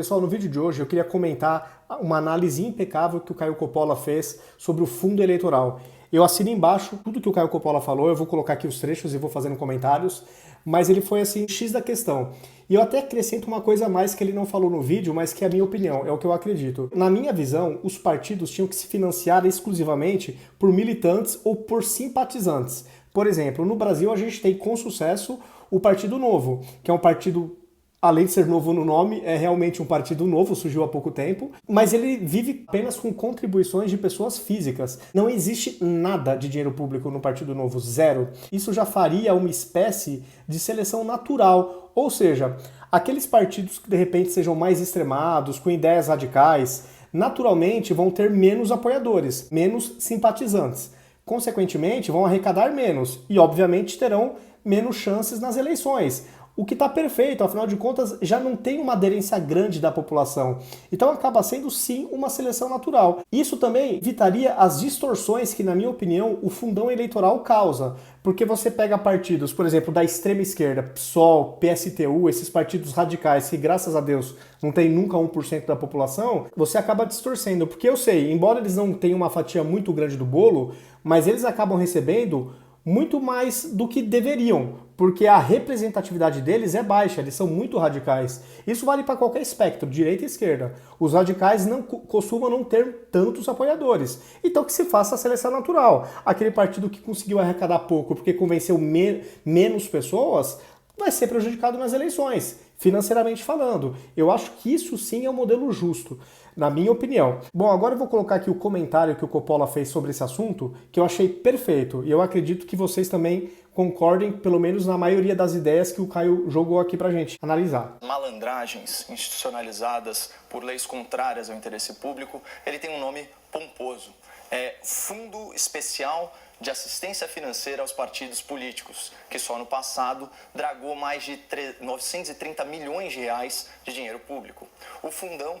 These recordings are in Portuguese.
Pessoal, no vídeo de hoje eu queria comentar uma análise impecável que o Caio Coppola fez sobre o fundo eleitoral. Eu assino embaixo tudo que o Caio Coppola falou, eu vou colocar aqui os trechos e vou fazendo comentários, mas ele foi assim, X da questão. E eu até acrescento uma coisa a mais que ele não falou no vídeo, mas que é a minha opinião, é o que eu acredito. Na minha visão, os partidos tinham que se financiar exclusivamente por militantes ou por simpatizantes. Por exemplo, no Brasil a gente tem com sucesso o Partido Novo, que é um partido, além de ser novo no nome, é realmente um partido novo, surgiu há pouco tempo, mas ele vive apenas com contribuições de pessoas físicas. Não existe nada de dinheiro público no Partido Novo, zero. Isso já faria uma espécie de seleção natural, ou seja, aqueles partidos que de repente sejam mais extremados, com ideias radicais, naturalmente vão ter menos apoiadores, menos simpatizantes. Consequentemente, vão arrecadar menos e, obviamente, terão menos chances nas eleições. O que está perfeito, afinal de contas, já não tem uma aderência grande da população. Então acaba sendo sim uma seleção natural. Isso também evitaria as distorções que, na minha opinião, o fundão eleitoral causa. Porque você pega partidos, por exemplo, da extrema esquerda, PSOL, PSTU, esses partidos radicais que, graças a Deus, não tem nunca 1% da população, você acaba distorcendo. Porque eu sei, embora eles não tenham uma fatia muito grande do bolo, mas eles acabam recebendo muito mais do que deveriam, porque a representatividade deles é baixa, eles são muito radicais. Isso vale para qualquer espectro, direita e esquerda. Os radicais não costumam não ter tantos apoiadores. Então que se faça a seleção natural. Aquele partido que conseguiu arrecadar pouco porque convenceu menos pessoas, vai ser prejudicado nas eleições, financeiramente falando. Eu acho que isso sim é um modelo justo, na minha opinião. Bom, agora eu vou colocar aqui o comentário que o Coppola fez sobre esse assunto, que eu achei perfeito, e eu acredito que vocês também concordem, pelo menos na maioria das ideias que o Caio jogou aqui pra gente analisar. Malandragens institucionalizadas por leis contrárias ao interesse público, ele tem um nome pomposo. É Fundo Especial de Assistência Financeira aos Partidos Políticos, que só no passado dragou mais de 930 milhões de reais de dinheiro público. O fundão,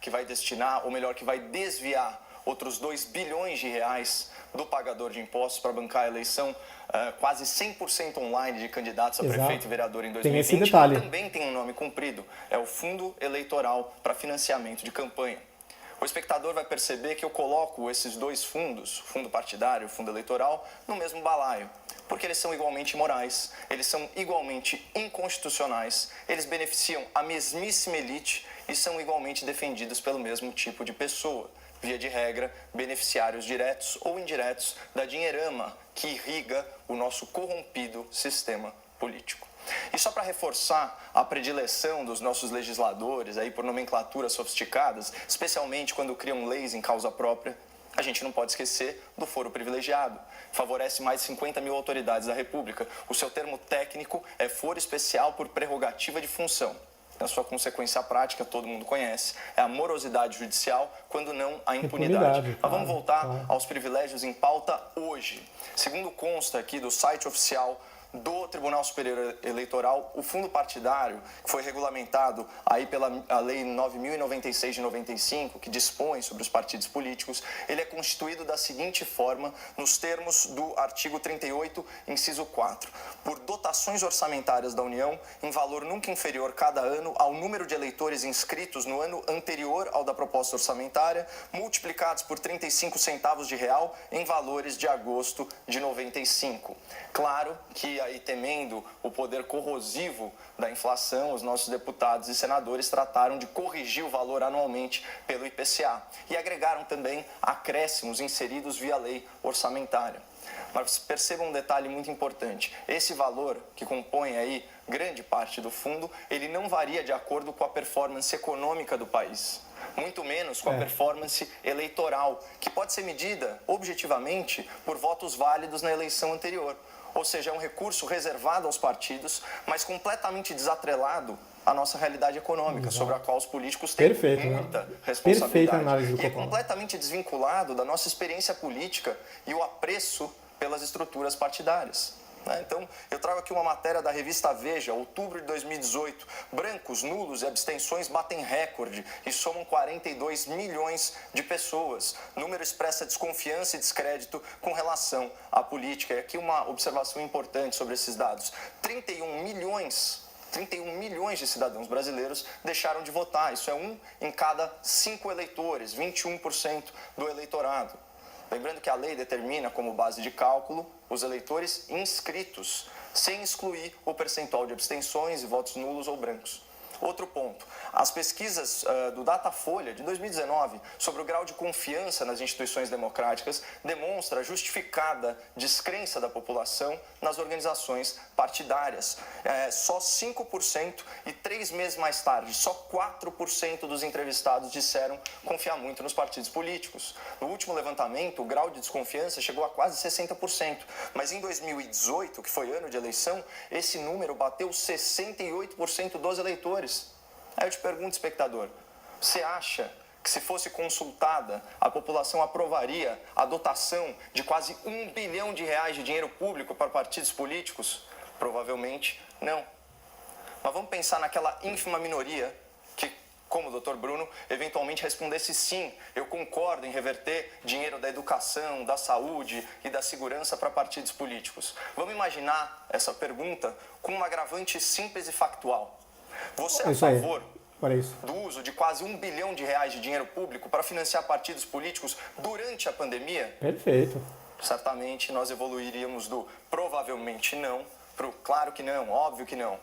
que vai destinar, ou melhor, que vai desviar outros 2 bilhões de reais do pagador de impostos para bancar a eleição quase 100% online de candidatos a prefeito e vereador em 2020, tem esse detalhe. Também tem um nome comprido, é o Fundo Eleitoral para Financiamento de Campanha. O espectador vai perceber que eu coloco esses dois fundos, fundo partidário e fundo eleitoral, no mesmo balaio, porque eles são igualmente imorais, eles são igualmente inconstitucionais, eles beneficiam a mesmíssima elite e são igualmente defendidos pelo mesmo tipo de pessoa, via de regra, beneficiários diretos ou indiretos da dinheirama que irriga o nosso corrompido sistema político. E só para reforçar a predileção dos nossos legisladores aí por nomenclaturas sofisticadas, especialmente quando criam leis em causa própria, a gente não pode esquecer do foro privilegiado. Favorece mais de 50 mil autoridades da República. O seu termo técnico é foro especial por prerrogativa de função. Na sua consequência prática, todo mundo conhece, é a morosidade judicial, quando não a impunidade. Mas vamos voltar aos privilégios em pauta hoje. Segundo consta aqui do site oficial do Tribunal Superior Eleitoral, o fundo partidário, que foi regulamentado aí pela Lei 9.096 de 95, que dispõe sobre os partidos políticos, ele é constituído da seguinte forma, nos termos do artigo 38, inciso 4, por dotações orçamentárias da União em valor nunca inferior cada ano ao número de eleitores inscritos no ano anterior ao da proposta orçamentária, multiplicados por 35 centavos de real em valores de agosto de 95. Claro que aí, temendo o poder corrosivo da inflação, os nossos deputados e senadores trataram de corrigir o valor anualmente pelo IPCA e agregaram também acréscimos inseridos via lei orçamentária. Mas percebam um detalhe muito importante, esse valor que compõe aí grande parte do fundo, ele não varia de acordo com a performance econômica do país, muito menos com a performance eleitoral, que pode ser medida objetivamente por votos válidos na eleição anterior. Ou seja, é um recurso reservado aos partidos, mas completamente desatrelado à nossa realidade econômica, sobre a qual os políticos têm muita responsabilidade. E é completamente desvinculado da nossa experiência política e o apreço pelas estruturas partidárias. Então, eu trago aqui uma matéria da revista Veja, outubro de 2018. Brancos, nulos e abstenções batem recorde e somam 42 milhões de pessoas. Número expressa desconfiança e descrédito com relação à política. E aqui uma observação importante sobre esses dados. 31 milhões 31 milhões de cidadãos brasileiros deixaram de votar. Isso é 1 em cada 5 eleitores, 21% do eleitorado. Lembrando que a lei determina como base de cálculo os eleitores inscritos, sem excluir o percentual de abstenções e votos nulos ou brancos. Outro ponto, as pesquisas do Datafolha de 2019 sobre o grau de confiança nas instituições democráticas demonstra a justificada descrença da população nas organizações partidárias. Só 5% e 3 meses mais tarde, só 4% dos entrevistados disseram confiar muito nos partidos políticos. No último levantamento, o grau de desconfiança chegou a quase 60%, mas em 2018, que foi ano de eleição, esse número bateu 68% dos eleitores. Aí eu te pergunto, espectador, você acha que se fosse consultada, a população aprovaria a dotação de quase R$1 bilhão de dinheiro público para partidos políticos? Provavelmente não. Mas vamos pensar naquela ínfima minoria que, como o Dr. Bruno, eventualmente respondesse sim, eu concordo em reverter dinheiro da educação, da saúde e da segurança para partidos políticos. Vamos imaginar essa pergunta com um agravante simples e factual. Você é a favor do uso de quase R$1 bilhão de dinheiro público para financiar partidos políticos durante a pandemia? Perfeito. Certamente nós evoluiríamos do provavelmente não para o claro que não, óbvio que não.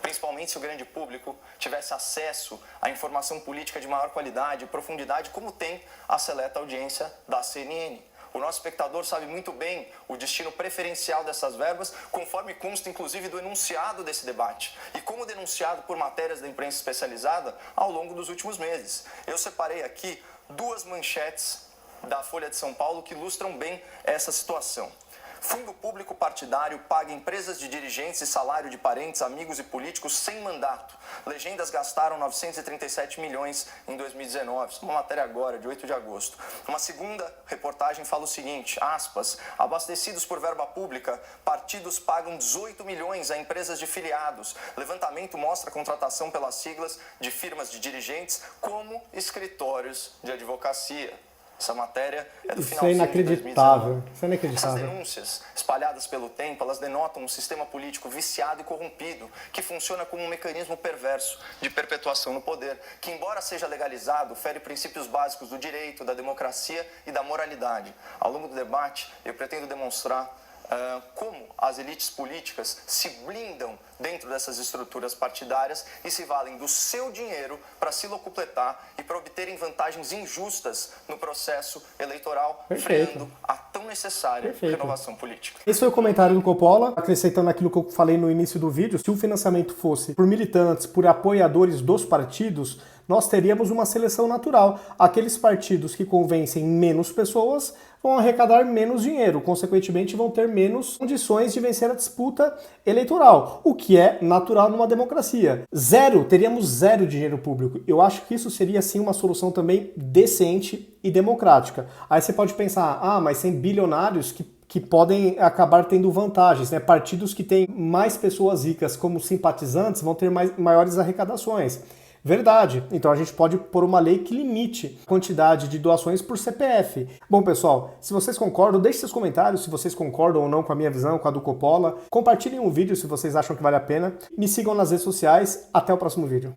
Principalmente se o grande público tivesse acesso à informação política de maior qualidade e profundidade, como tem a seleta audiência da CNN. O nosso espectador sabe muito bem o destino preferencial dessas verbas, conforme consta inclusive do enunciado desse debate e como denunciado por matérias da imprensa especializada ao longo dos últimos meses. Eu separei aqui 2 manchetes da Folha de São Paulo que ilustram bem essa situação. Fundo público partidário paga empresas de dirigentes e salário de parentes, amigos e políticos sem mandato. Legendas gastaram 937 milhões em 2019. Uma matéria agora, de 8 de agosto. Uma segunda reportagem fala o seguinte, aspas, abastecidos por verba pública, partidos pagam 18 milhões a empresas de filiados. Levantamento mostra a contratação pelas siglas de firmas de dirigentes como escritórios de advocacia. Essa matéria é do finalzinho de 2019. Isso é inacreditável. Essas denúncias, espalhadas pelo tempo, elas denotam um sistema político viciado e corrompido, que funciona como um mecanismo perverso de perpetuação no poder, que, embora seja legalizado, fere princípios básicos do direito, da democracia e da moralidade. Ao longo do debate, eu pretendo demonstrar como as elites políticas se blindam dentro dessas estruturas partidárias e se valem do seu dinheiro para se locupletar e para obterem vantagens injustas no processo eleitoral, freando a tão necessária renovação política. Esse foi o comentário do Coppola, acrescentando aquilo que eu falei no início do vídeo. Se o financiamento fosse por militantes, por apoiadores dos partidos, nós teríamos uma seleção natural. Aqueles partidos que convencem menos pessoas vão arrecadar menos dinheiro, consequentemente vão ter menos condições de vencer a disputa eleitoral, o que é natural numa democracia. Teríamos zero dinheiro público. Eu acho que isso seria sim uma solução também decente e democrática. Aí você pode pensar, mas tem bilionários que podem acabar tendo vantagens, né? Partidos que têm mais pessoas ricas como simpatizantes vão ter maiores arrecadações. Verdade. Então a gente pode pôr uma lei que limite a quantidade de doações por CPF. Bom, pessoal, se vocês concordam, deixe seus comentários se vocês concordam ou não com a minha visão, com a do Coppola. Compartilhem o vídeo se vocês acham que vale a pena. Me sigam nas redes sociais. Até o próximo vídeo.